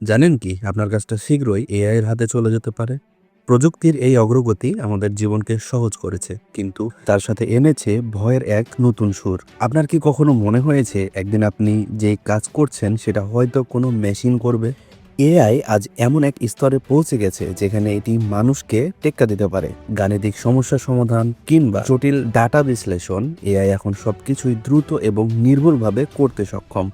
জানেন কি আপনার কাজটা শীঘ্রই এআই এর হাতে চলে যেতে পারে। প্রযুক্তির এই অগ্রগতি আমাদের জীবনকে সহজ করেছে, কিন্তু তার সাথে এনেছে ভয়ের এক নতুন সুর। আপনার কি কখনো মনে হয়েছে একদিন আপনি যে কাজ করছেন সেটা হয়তো কোনো মেশিন করবে? এআই আজ এমন এক স্তরে পৌঁছে গেছে যেখানে এটি মানুষকে টেক্কা দিতে পারে। গাণিতিক সমস্যা সমাধান কিংবা জটিল ডাটা বিশ্লেষণ, এআই এখন সবকিছুই দ্রুত এবং নির্ভুলভাবে করতে সক্ষম।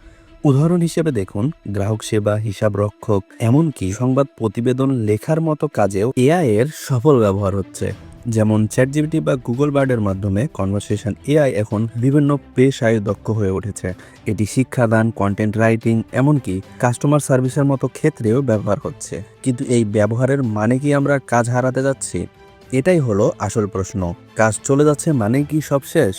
উদাহরণ হিসেবে দেখুন, গ্রাহক সেবা, হিসাব রক্ষক, এমনকি সংবাদ প্রতিবেদন লেখার মতো কাজেও এআই এর সফল ব্যবহার হচ্ছে। যেমন চ্যাটজিপিটি বা গুগল বার্ডের মাধ্যমে কনভারসেশন এআই এখন বিভিন্ন পেশায় দক্ষ হয়ে উঠেছে। এটি শিক্ষাদান, কন্টেন্ট রাইটিং, এমনকি কাস্টমার সার্ভিসের মতো ক্ষেত্রেও ব্যবহার হচ্ছে। কিন্তু এই ব্যবহারের মানে কি আমরা কাজ হারাতে যাচ্ছি? এটাই হলো আসল প্রশ্ন। কাজ চলে যাচ্ছে মানে কি সব শেষ?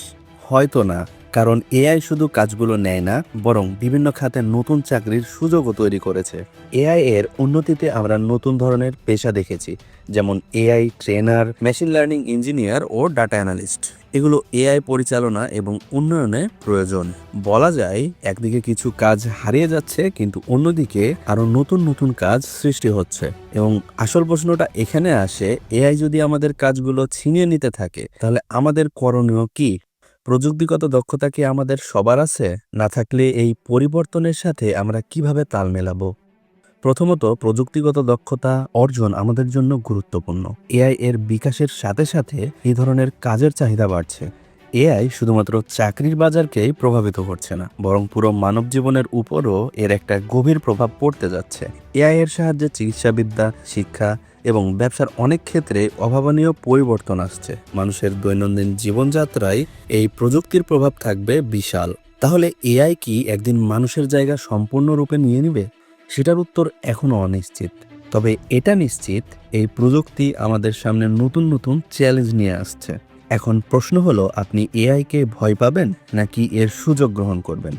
হয়তো না, কারণ এআই শুধু কাজগুলো নেয় না, বরং বিভিন্ন খাতে নতুন চাকরির সুযোগও তৈরি করেছে। এআই এর উন্নতিতে আমরা নতুন ধরনের পেশা দেখেছি, যেমন AI trainer, machine learning engineer ও ডাটা অ্যানালিস্ট। এগুলো এআই পরিচালনা এবং উন্নয়নে প্রয়োজন। বলা যায় একদিকে কিছু কাজ হারিয়ে যাচ্ছে, কিন্তু অন্যদিকে আরো নতুন নতুন কাজ সৃষ্টি হচ্ছে। এবং আসল প্রশ্নটা এখানে আসে, এআই যদি আমাদের কাজগুলো ছিনিয়ে নিতে থাকে তাহলে আমাদের করণীয় কি? প্রযুক্তিগত দক্ষতা কি আমাদের সবার আছে? না থাকলে এই পরিবর্তনের সাথে আমরা কিভাবে তাল মেলাবো? প্রথমত, প্রযুক্তিগত দক্ষতা অর্জন আমাদের জন্য গুরুত্বপূর্ণ। এআই এর বিকাশের সাথে সাথে এই ধরনের কাজের চাহিদা বাড়ছে। এআই শুধুমাত্র চাকরির বাজারকেই প্রভাবিত করছে না, বরং পুরো মানব জীবনের উপরও এর একটা গভীর প্রভাব পড়তে যাচ্ছে। এআই এর সাহায্যে চিকিৎসাবিদ্যা, শিক্ষা এবং ব্যবসার অনেক ক্ষেত্রে অভাবনীয় পরিবর্তন আসছে। মানুষের দৈনন্দিন জীবনযাত্রায় এই প্রযুক্তির প্রভাব থাকবে বিশাল। তাহলে এআই কি একদিন মানুষের জায়গা সম্পূর্ণরূপে নিয়ে নেবে? সেটার উত্তর এখনো অনিশ্চিত। তবে এটা নিশ্চিত, এই প্রযুক্তি আমাদের সামনে নতুন নতুন চ্যালেঞ্জ নিয়ে আসছে। এখন প্রশ্ন হলো, আপনি এআইকে ভয় পাবেন নাকি এর সুযোগ গ্রহণ করবেন?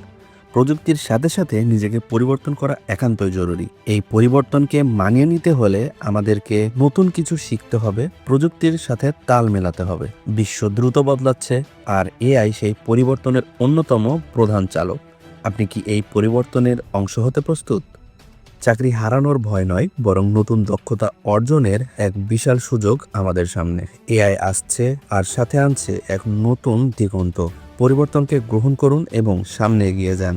প্রযুক্তির সাথে সাথে নিজেকে পরিবর্তন করা একান্তই জরুরি। এই পরিবর্তনকে মানিয়ে নিতে হলে আমাদেরকে নতুন কিছু শিখতে হবে, প্রযুক্তির সাথে তাল মেলাতে হবে। বিশ্ব দ্রুত বদলাচ্ছে, আর এআই সেই পরিবর্তনের অন্যতম প্রধান চালক। আপনি কি এই পরিবর্তনের অংশ হতে প্রস্তুত? চাকরি হারানোর ভয় নয়, বরং নতুন দক্ষতা অর্জনের এক বিশাল সুযোগ আমাদের সামনে। এআই আসছে আর সাথে আনছে এক নতুন দিগন্ত। পরিবর্তনকে গ্রহণ করুন এবং সামনে এগিয়ে যান।